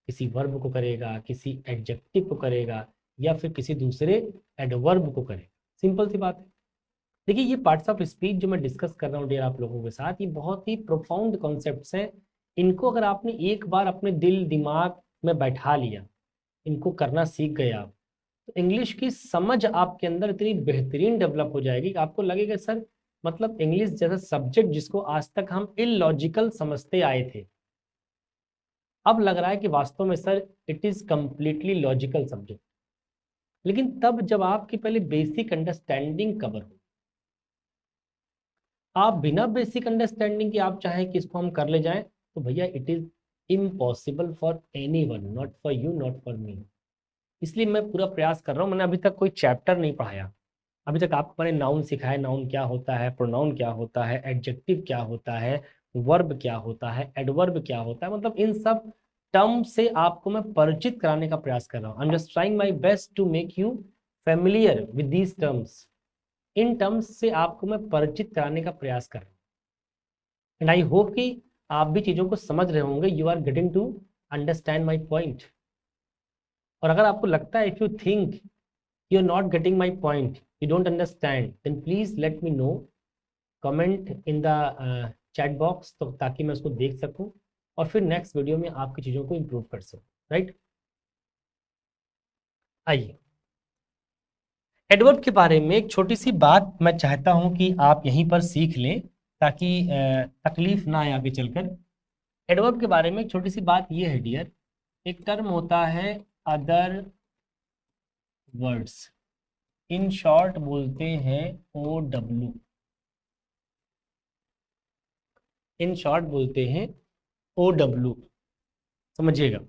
किसी वर्ब को करेगा, किसी एडजेक्टिव को करेगा, या फिर किसी दूसरे एडवर्ब को करेगा। सिंपल सी बात है। देखिए ये पार्ट्स ऑफ स्पीच जो मैं डिस्कस कर रहा हूँ डियर आप लोगों के साथ, ये बहुत ही प्रोफाउंड कॉन्सेप्ट्स हैं। इनको अगर आपने एक बार अपने दिल दिमाग में बैठा लिया, इनको करना सीख गए आप, तो इंग्लिश की समझ आपके अंदर इतनी बेहतरीन डेवलप हो जाएगी कि आपको लगेगा सर मतलब इंग्लिश जैसा सब्जेक्ट जिसको आज तक हम इलॉजिकल समझते आए थे, अब लग रहा है कि वास्तव में sir it is completely logical subject. लेकिन तब जब आपकी पहले बेसिक अंडरस्टैंडिंग कवर हो, आप बिना बेसिक अंडरस्टैंडिंग के आप चाहें कि इसको हम कर ले जाएं, तो भैया it is impossible for anyone, not for you, not for me. इसलिए मैं पूरा प्रयास कर रहा हूं। मैंने अभी तक कोई चैप्टर नहीं पढ़ाया, अभी तक आपको मैंने नाउन सिखाया, नाउन क्या होता है, प्रोनाउन क्या होता है, एडजेक्टिव क्या होता है, वर्ब क्या होता है, एडवर्ब क्या होता है, मतलब इन सब टर्म से आपको मैं परिचित कराने का प्रयास कर रहा हूँ। I am just trying my best to make you familiar with these terms. इन टर्म्स से आपको मैं परिचित कराने का प्रयास कर रहा हूँ। एंड आई होप कि आप भी चीज़ों को समझ रहे होंगे, you are getting to understand my point. और अगर आपको लगता है if you think you are not getting my point, you don't understand, then please let me know, comment in the chat box, तो ताकि मैं उसको देख सकूं और फिर नेक्स्ट वीडियो में आपकी चीज़ों को इम्प्रूव कर सकूं। राइट, आइए एडवर्ब के बारे में एक छोटी सी बात मैं चाहता हूं कि आप यहीं पर सीख लें ताकि तकलीफ ना आए आगे चलकर। एडवर्ब के बारे में एक छोटी सी बात ये है डियर, एक टर्म होता है अदर वर्ड्स, इन शॉर्ट बोलते हैं OW, इन शॉर्ट बोलते हैं OW, समझिएगा।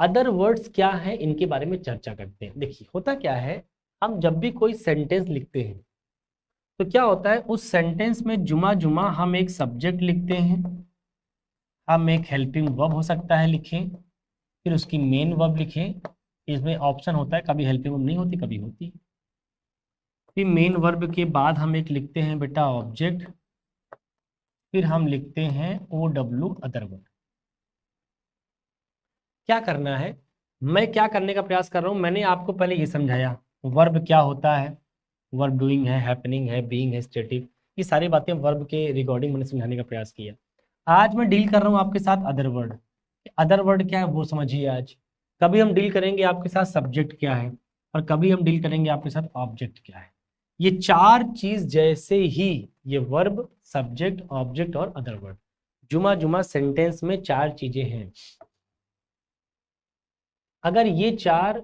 अदर वर्ड्स क्या है इनके बारे में चर्चा करते हैं। देखिए होता क्या है, हम जब भी कोई सेंटेंस लिखते हैं तो क्या होता है, उस सेंटेंस में जुमा जुमा हम एक सब्जेक्ट लिखते हैं, हम एक हेल्पिंग वर्ब हो सकता है लिखें, फिर उसकी मेन वर्ब लिखें। इसमें ऑप्शन होता है, कभी हेल्पिंग वर्ब नहीं होती कभी होती। फिर मेन वर्ब के बाद हम एक लिखते हैं बेटा ऑब्जेक्ट, फिर हम लिखते हैं OW अदर वर्ड। क्या करना है, मैं क्या करने का प्रयास कर रहा हूं, मैंने आपको पहले ये समझाया वर्ब क्या होता है, वर्ब डूइंग है, हैपनिंग है, बीइंग है, स्टेटिव, ये सारी बातें वर्ब के रिगार्डिंग मैंने समझाने का प्रयास किया। आज मैं डील कर रहा हूं आपके साथ अदर वर्ड। अदर वर्ड क्या है वो समझिए। आज कभी हम डील करेंगे आपके साथ सब्जेक्ट क्या है, और कभी हम डील करेंगे आपके साथ ऑब्जेक्ट क्या है। ये चार चीज जैसे ही ये वर्ब, सब्जेक्ट, ऑब्जेक्ट और अदर वर्ड, जुमा जुमा सेंटेंस में चार चीजें हैं। अगर ये चार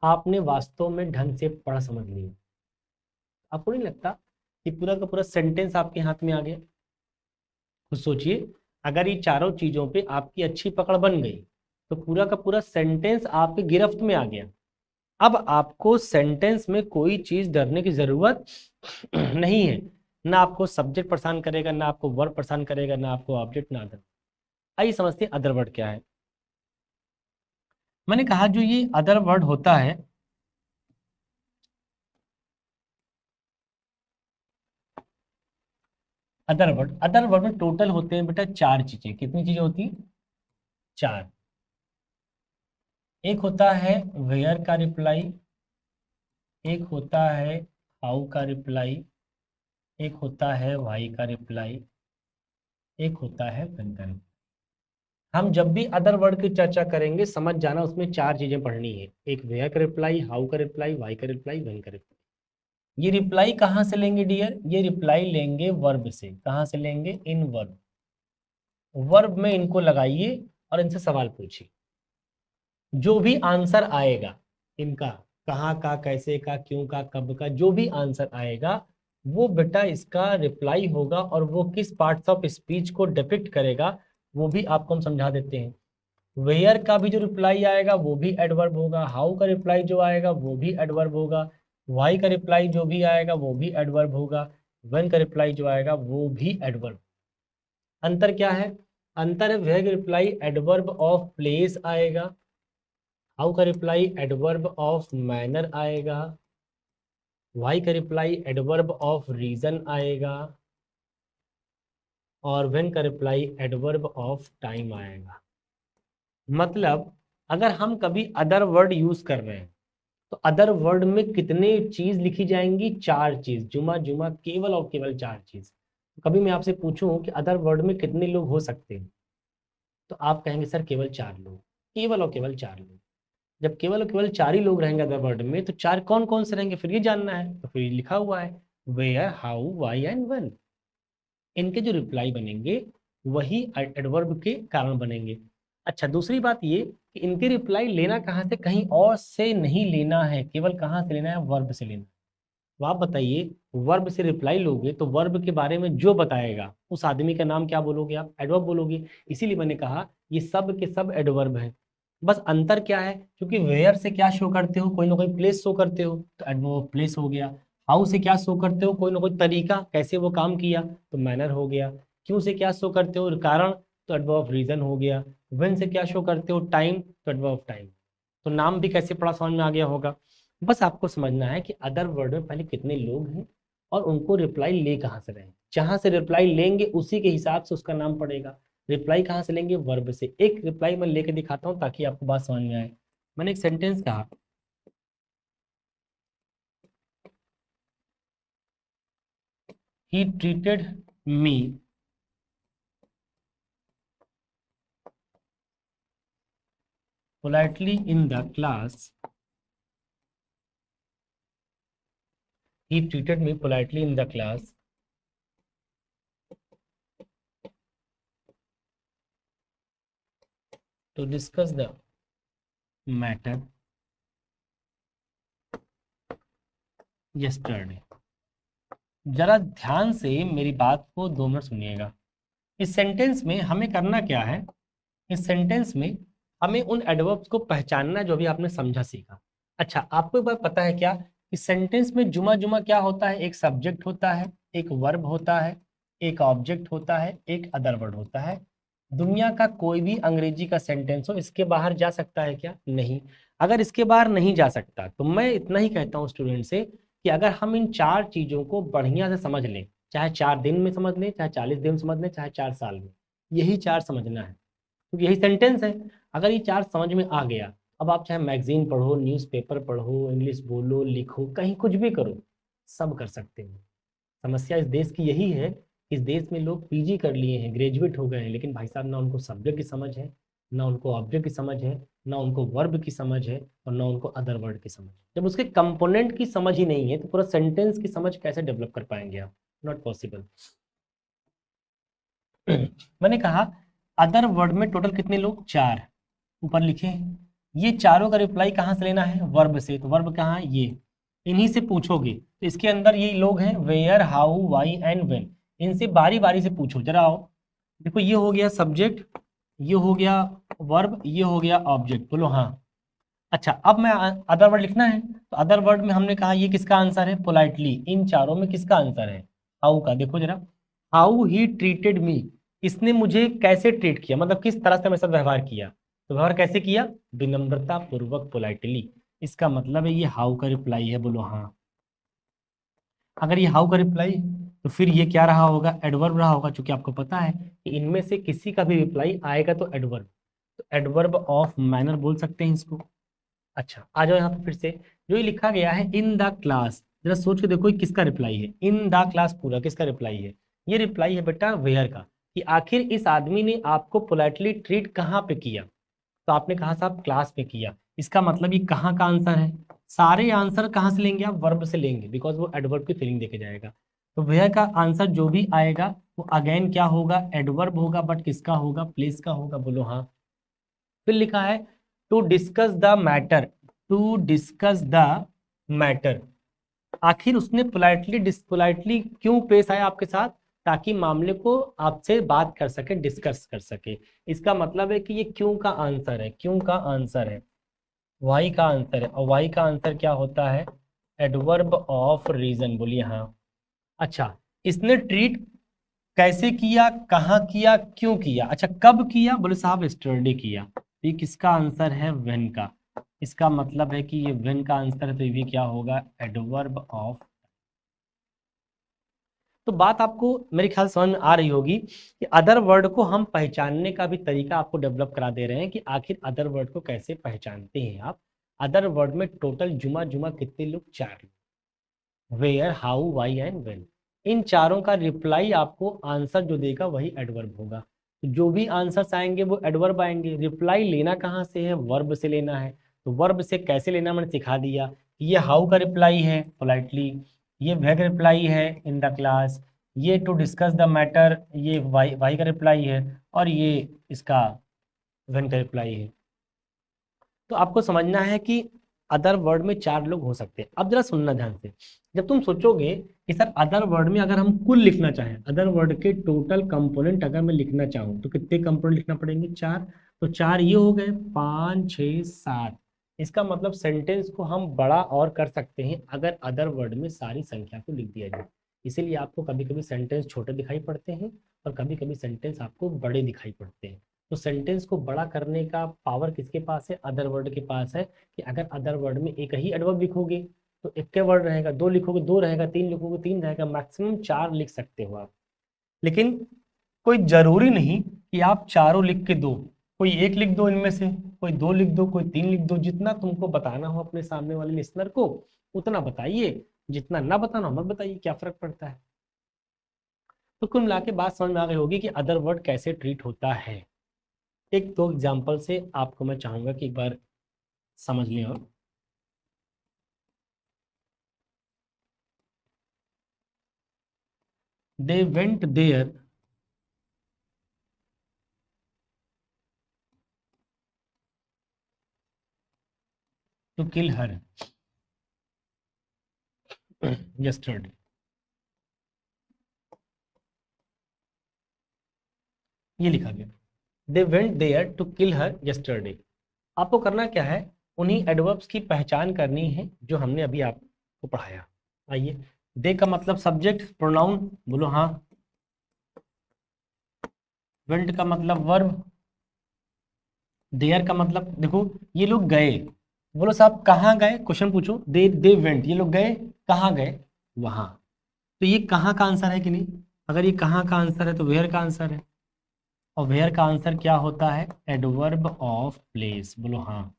आपने वास्तव में ढंग से पढ़ा समझ लिया, आपको नहीं लगता कि पूरा का पूरा सेंटेंस आपके हाथ में आ गया। कुछ सोचिए, अगर ये चारों चीजों पे आपकी अच्छी पकड़ बन गई तो पूरा का पूरा सेंटेंस आपके गिरफ्त में आ गया। अब आपको सेंटेंस में कोई चीज डरने की जरूरत नहीं है, ना आपको सब्जेक्ट परेशान करेगा, ना आपको वर्ब परेशान करेगा, ना आपको ऑब्जेक्ट, ना अदर। आइए समझते हैं अदर वर्ड क्या है। मैंने कहा जो ये अदर वर्ड होता है, अदर वर्ड में टोटल होते हैं बेटा चार चीजें। कितनी चीजें होती हैं? चार। एक होता है वेयर का रिप्लाई, एक होता है हाउ का रिप्लाई, एक होता है वाई का रिप्लाई, एक होता है व्हेन का रिप्लाई। हम जब भी अदर वर्ड की चर्चा करेंगे समझ जाना उसमें चार चीजें पढ़नी है, एक वेयर का रिप्लाई, हाउ का रिप्लाई, वाई का रिप्लाई, व्हेन का रिप्लाई। ये रिप्लाई कहाँ से लेंगे डियर? ये रिप्लाई लेंगे वर्ब से। कहाँ से लेंगे? इन वर्ब। वर्ब में इनको लगाइए और इनसे सवाल पूछिए। जो भी आंसर आएगा इनका, कहाँ का, कैसे का, क्यों का, कब का, जो भी आंसर आएगा वो बेटा इसका रिप्लाई होगा, और वो किस पार्ट्स ऑफ स्पीच को डिपिक्ट करेगा वो भी आपको हम समझा देते हैं। वेयर का भी जो रिप्लाई आएगा वो भी एडवर्ब होगा, हाउ का रिप्लाई जो आएगा वो भी एडवर्ब होगा, वाई का रिप्लाई जो भी आएगा वो भी एडवर्ब होगा, व्हेन का रिप्लाई जो आएगा वो भी एडवर्ब। अंतर क्या है? अंतर है वेयर का रिप्लाई एडवर्ब ऑफ प्लेस आएगा, हाउ का रिप्लाई एडवर्ब ऑफ मैनर आएगा, वाई का रिप्लाई एडवर्ब ऑफ रीजन आएगा, और व्हेन का रिप्लाई एडवर्ब ऑफ टाइम आएगा। मतलब अगर हम कभी अदर वर्ड यूज कर रहे हैं तो अदर वर्ड में कितने चीज लिखी जाएंगी, 4 चीज, जुमा जुमा केवल और केवल 4 चीज। तो कभी मैं आपसे पूछूं कि अदर वर्ड में कितने लोग हो सकते हैं, तो आप कहेंगे सर केवल 4 लोग, केवल और केवल 4 लोग। जब केवल और केवल 4 ही लोग रहेंगे अदर वर्ड में, तो 4 कौन कौन से रहेंगे फिर ये जानना है। तो फिर लिखा हुआ है where, how, why and when. इनके जो रिप्लाई बनेंगे वही एडवर्ब के कारण बनेंगे। अच्छा, दूसरी बात ये कि इनके रिप्लाई लेना कहाँ से, कहीं और से नहीं लेना है, केवल कहाँ से लेना है, वर्ब से लेना है। तो आप बताइए, वर्ब से रिप्लाई लोगे तो वर्ब के बारे में जो बताएगा उस आदमी का नाम क्या बोलोगे आप, एडवर्ब बोलोगे। इसीलिए मैंने कहा ये सब के सब एडवर्ब है। बस अंतर क्या है, क्योंकि वेयर से क्या शो करते हो, कोई ना कोई प्लेस शो करते हो, तो एडवर्ब प्लेस हो गया। हाउ से क्या शो करते हो, कोई ना कोई तरीका, कैसे वो काम किया, तो मैनर हो गया। क्यों से क्या शो करते हो, कारण, तो एडवर्ब रीजन हो गया। व्हेन से क्या शो करते हो, टाइम, तो एडवर्ब टाइम। तो नाम भी कैसे पढ़ा समझ में आ गया होगा। बस आपको समझना है कि अदर वर्ड में पहले कितने लोग हैं और उनको रिप्लाई ले कहाँ से रहे हैं। जहां से रिप्लाई लेंगे उसी के हिसाब से उसका नाम पड़ेगा। रिप्लाई कहाँ से लेंगे, वर्ब से। एक रिप्लाई मैं लेके दिखाता हूँ ताकि आपको बात समझ में आए। मैंने एक सेंटेंस कहा, he treated me politely in the class, he treated me politely in the class to discuss the matter yesterday। जरा ध्यान से मेरी बात को 2 मिनट सुनिएगा। इस सेंटेंस में हमें करना क्या है, इस सेंटेंस में हमें उन एडवर्ब्स को पहचानना जो भी आपने समझा सीखा। अच्छा, आपको एक बात पता है क्या, इस सेंटेंस में जुमा जुमा क्या होता है, एक सब्जेक्ट होता है, एक वर्ब होता है, एक ऑब्जेक्ट होता है, एक अदर वर्ड होता है। दुनिया का कोई भी अंग्रेजी का सेंटेंस हो इसके बाहर जा सकता है क्या, नहीं। अगर इसके बाहर नहीं जा सकता तो मैं इतना ही कहता हूँ स्टूडेंट से कि अगर हम इन 4 चीजों को बढ़िया से समझ लें, चाहे 4 दिन में समझ लें, चाहे 40 दिन में समझ लें, चाहे 4 साल में, यही 4 समझना है क्योंकि यही सेंटेंस है। अगर ये 4 समझ में आ गया, अब आप चाहे मैगजीन पढ़ो, न्यूज़पेपर पढ़ो, इंग्लिश बोलो, लिखो, कहीं कुछ भी करो, सब कर सकते हो। समस्या इस देश की यही है, इस देश में लोग पीजी कर लिए हैं, ग्रेजुएट हो गए हैं, लेकिन भाई साहब ना उनको सब्जेक्ट की समझ है, ना उनको ऑब्जेक्ट की समझ है, ना उनको वर्ब की समझ है, और ना उनको अदर वर्ड की समझ। जब उसके कंपोनेंट की समझ ही नहीं है तो पूरा सेंटेंस की समझ कैसे डेवलप कर पाएंगे आप, नॉट पॉसिबल। मैंने कहा अदर वर्ड में टोटल कितने लोग, 4 ऊपर लिखे हैं। ये चारों का रिप्लाई कहाँ से लेना है, वर्ब से। तो वर्ब कहाँ है, ये, इन्हीं से पूछोगे। तो इसके अंदर ये लोग हैं where, how, why and when. इनसे बारी बारी से पूछो। जरा आओ, देखो ये हो गया सब्जेक्ट, ये हो गया वर्ब, ये हो गया ऑब्जेक्ट, बोलो हाँ। अच्छा, अब मैं अदर वर्ड लिखना है, तो अदर वर्ड में हमने कहा ये किसका आंसर है, पोलाइटली। इन चारों में किसका आंसर है, हाउ का। देखो जरा, हाउ ही ट्रीटेड मी, इसने मुझे कैसे ट्रीट किया, मतलब किस तरह से मेरे साथ व्यवहार किया। तो व्यवहार कैसे किया, विनम्रता पूर्वक, पोलाइटली। इसका मतलब है ये हाउ का रिप्लाई है, बोलो हाँ। अगर ये हाउ का रिप्लाई, तो फिर ये क्या रहा होगा, एडवर्ब रहा होगा, क्योंकि आपको पता है कि इनमें से किसी का भी रिप्लाई आएगा तो एडवर्ब। तो एडवर्ब ऑफ मैनर बोल सकते हैं इसको। अच्छा, आ जाओ यहाँ पे फिर से, जो ये लिखा गया है इन द क्लास, जरा सोच के देखो ये किसका रिप्लाई है, इन द क्लास पूरा किसका रिप्लाई है। ये रिप्लाई है बेटा वेयर का, कि आखिर इस आदमी ने आपको पोलाइटली ट्रीट कहाँ पे किया। तो आपने कहा साहब क्लास पे किया, इसका मतलब ये कहाँ का आंसर है। सारे आंसर कहाँ से लेंगे आप, वर्ब से लेंगे, बिकॉज वो एडवर्ब की फीलिंग देके जाएगा। तो वेयर का आंसर जो भी आएगा वो अगेन क्या होगा, एडवर्ब होगा, बट किसका होगा, प्लेस का होगा, बोलो हाँ। फिर लिखा है to discuss the matter, to discuss the matter. आखिर उसने पोलाइटली क्यों पेश आया आपके साथ, ताकि मामले को आपसे बात कर सके, डिस्कस कर सके। इसका मतलब है कि ये क्यों का आंसर है, क्यों का आंसर है, वाई का आंसर है। और वाई का आंसर क्या होता है, एडवर्ब ऑफ रीजन, बोलिए हाँ। अच्छा, इसने ट्रीट कैसे किया, कहाँ किया, क्यों किया, अच्छा कब किया, बोले साहब स्टडी किया। तो ये किसका आंसर है, व्हेन का। इसका मतलब है कि ये व्हेन का आंसर है, तो ये क्या होगा, एडवर्ब ऑफ। तो बात आपको मेरे ख्याल समझ में आ रही होगी कि अदर वर्ड को हम पहचानने का भी तरीका आपको डेवलप करा दे रहे हैं कि आखिर अदर वर्ड को कैसे पहचानते हैं आप। अदर वर्ड में टोटल जुमा जुमा कितने लोग? 4 लोग। Where, how, why and when. इन चारों का रिप्लाई आपको आंसर जो देगा वही एडवर्ब होगा। तो जो भी आंसर्स आएंगे वो एडवर्ब आएंगे। रिप्लाई लेना कहाँ से है? वर्ब से लेना है। तो वर्ब से कैसे लेना मैंने सिखा दिया। ये हाउ का रिप्लाई है पोलाइटली, ये वेग रिप्लाई है इन द क्लास, ये टू डिस्कस द मैटर ये वाई का रिप्लाई है, और ये इसका व्हेन का रिप्लाई है। तो आपको समझना है कि अदर वर्ड में 4 लोग हो सकते हैं। अब जरा सुनना ध्यान से। जब तुम सोचोगे कि सर अदर वर्ड में अगर हम कुल लिखना चाहें, अदर वर्ड के टोटल कंपोनेंट अगर मैं लिखना चाहूँ तो कितने कंपोनेंट लिखना पड़ेंगे? 4। तो 4 ये हो गए, 5 6 7। इसका मतलब सेंटेंस को हम बड़ा और कर सकते हैं अगर अदर वर्ड में सारी संख्या को लिख दिया जाए। इसीलिए आपको कभी कभी सेंटेंस छोटे दिखाई पड़ते हैं और कभी कभी सेंटेंस आपको बड़े दिखाई पड़ते हैं। तो सेंटेंस को बड़ा करने का पावर किसके पास है? अदर वर्ड के पास है। कि अगर अदर वर्ड में एक ही एडवर्ब लिखोगे तो एक के वर्ड रहेगा, 2 लिखोगे 2 रहेगा, 3 लिखोगे 3 रहेगा, मैक्सिमम 4 लिख सकते हो आप। लेकिन कोई जरूरी नहीं कि आप चारों लिख के दो। कोई एक लिख दो इनमें से, कोई 2 लिख दो, कोई 3 लिख दो। जितना तुमको बताना हो अपने सामने वाले लिसनर को उतना बताइए, जितना ना बताना हो मत बताइए, क्या फर्क पड़ता है। तो कुल मिला के बात समझ में आ गई होगी कि अदर वर्ड कैसे ट्रीट होता है। एक दो एग्जाम्पल से आपको मैं चाहूंगा कि एक बार समझ लें। और they went there to kill her yesterday। ये लिखा गया, they went there to kill her yesterday। आपको करना क्या है? उन्हीं एडवर्ब्स की पहचान करनी है जो हमने अभी आपको पढ़ाया। आइए, दे का मतलब सब्जेक्ट प्रोनाउन, बोलो हाँ। वेंट का मतलब वर्ब, देयर का मतलब देखो ये लोग गए। बोलो साहब कहाँ गए? क्वेश्चन पूछो। दे वेंट, ये लोग गए कहाँ? गए वहां। तो ये कहाँ का आंसर है कि नहीं? अगर ये कहाँ का आंसर है तो वेयर का आंसर है। और वेयर का आंसर क्या होता है? Adverb of place. बोलो हाँ,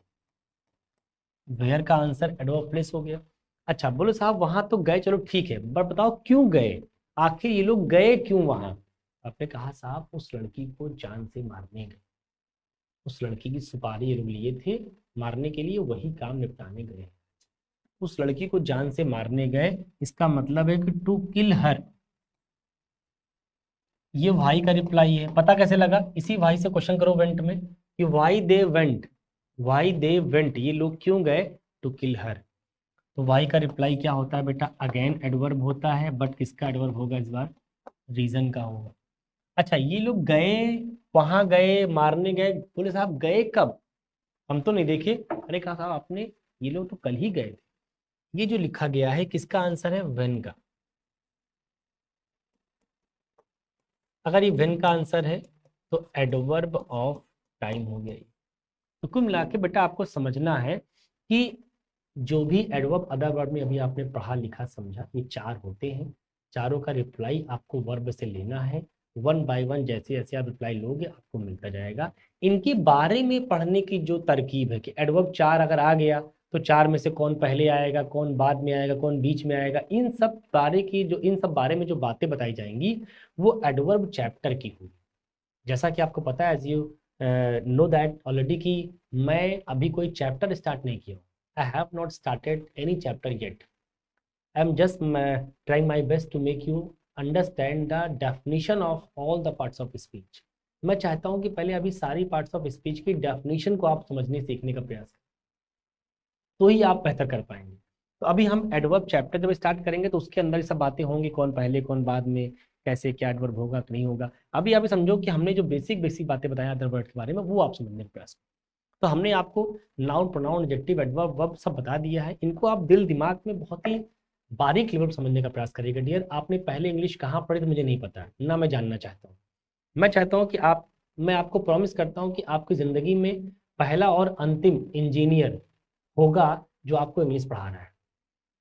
वेयर का आंसर एडवर्ब प्लेस हो गया। अच्छा बोलो साहब वहां तो गए, चलो ठीक है, बट बताओ क्यों गए? आखिर ये लोग गए क्यों वहां? आपने कहा साहब उस लड़की को जान से मारने गए, उस लड़की की सुपारी ये लोग लिए थे मारने के लिए, वही काम निपटाने गए। उस लड़की को जान से मारने गए, इसका मतलब है कि टू किल हर। ये वाई का रिप्लाई है। पता कैसे लगा? इसी वाई से क्वेश्चन करो वेंट में कि why they went, why they went, ये लोग क्यों गए? टू किल हर। तो वाई का रिप्लाई क्या होता है बेटा? अगेन एडवर्ब होता है, बट किसका एडवर्ब होगा इस बार? रीजन का होगा। अच्छा ये लोग गए, वहां गए, मारने गए, बोले साहब गए कब? हम तो नहीं देखे। अरे कहा साहब आपने, ये लोग तो कल ही गए थे। ये जो लिखा गया है किसका आंसर है? वेन का। अगर ये वेन का आंसर है तो एडवर्ब ऑफ टाइम हो गया ये। तो कुल मिला के बेटा आपको समझना है कि जो भी एडवर्ब अदर वर्ब में अभी आपने पढ़ा लिखा समझा, ये 4 होते हैं। चारों का रिप्लाई आपको वर्ब से लेना है। वन बाय वन जैसे जैसे आप रिप्लाई लोगे आपको मिलता जाएगा। इनके बारे में पढ़ने की जो तरकीब है कि एडवर्ब 4 अगर आ गया तो 4 में से कौन पहले आएगा, कौन बाद में आएगा, कौन बीच में आएगा, इन सब बारे में जो बातें बताई जाएंगी वो एडवर्ब चैप्टर की होगी। जैसा कि आपको पता है as you know that already कि मैं अभी कोई चैप्टर स्टार्ट नहीं किया हूँ। I have not started any chapter yet. I am just trying my best to make you understand the definition of all the parts of speech. मैं चाहता हूँ कि पहले अभी सारी पार्ट्स ऑफ स्पीच की डेफिनेशन को आप समझने सीखने का प्रयास करें, तो ही आप बेहतर कर पाएंगे। तो अभी हम एडवर्ब चैप्टर जब स्टार्ट करेंगे तो उसके अंदर ये सब बातें होंगी, कौन पहले कौन बाद में, कैसे क्या एडवर्ब होगा कि नहीं होगा। अभी आप समझो कि हमने जो बेसिक बेसिक बातें बताया अदर वर्ड के बारे में वो आप समझने का प्रयास करें। तो हमने आपको noun pronoun adjective adverb verb सब बता दिया है। इनको आप दिल दिमाग में बहुत ही बारीक लेवल समझने का प्रयास करिएगा। डियर आपने पहले इंग्लिश कहाँ पढ़ी तो मुझे नहीं पता है ना, मैं जानना चाहता हूँ। मैं चाहता हूँ कि मैं आपको प्रॉमिस करता हूँ कि आपकी ज़िंदगी में पहला और अंतिम इंजीनियर होगा जो आपको इंग्लिश पढ़ा रहा है।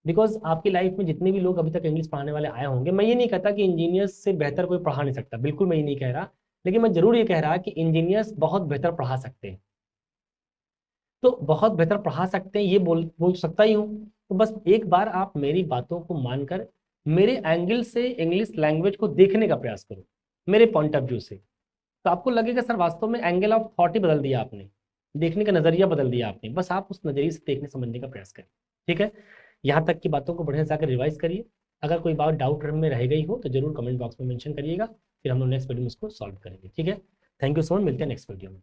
बिकॉज आपकी लाइफ में जितने भी लोग अभी तक इंग्लिश पढ़ाने वाले आए होंगे, मैं ये नहीं कहता कि इंजीनियर्स से बेहतर कोई पढ़ा नहीं सकता, बिल्कुल मैं ये नहीं कह रहा, लेकिन मैं जरूर ये कह रहा कि इंजीनियर्स बहुत बेहतर पढ़ा सकते हैं। तो बहुत बेहतर पढ़ा सकते हैं ये बोल बोल सकता ही हूँ। तो बस एक बार आप मेरी बातों को मानकर मेरे एंगल से इंग्लिश लैंग्वेज को देखने का प्रयास करो, मेरे पॉइंट ऑफ व्यू से। तो आपको लगेगा सर वास्तव में एंगल ऑफ थॉट ही बदल दिया आपने, देखने का नजरिया बदल दिया आपने। बस आप उस नजरिए से देखने समझने का प्रयास करें, ठीक है। यहाँ तक की बातों को बढ़िया से आकर रिवाइज करिए। अगर कोई बात डाउट में रह गई हो तो जरूर कमेंट बॉक्स में मेंशन करिएगा, फिर हम लोग नेक्स्ट वीडियो में उसको सॉल्व करेंगे, ठीक है। थैंक यू सो मच, मिलते हैं नेक्स्ट वीडियो में।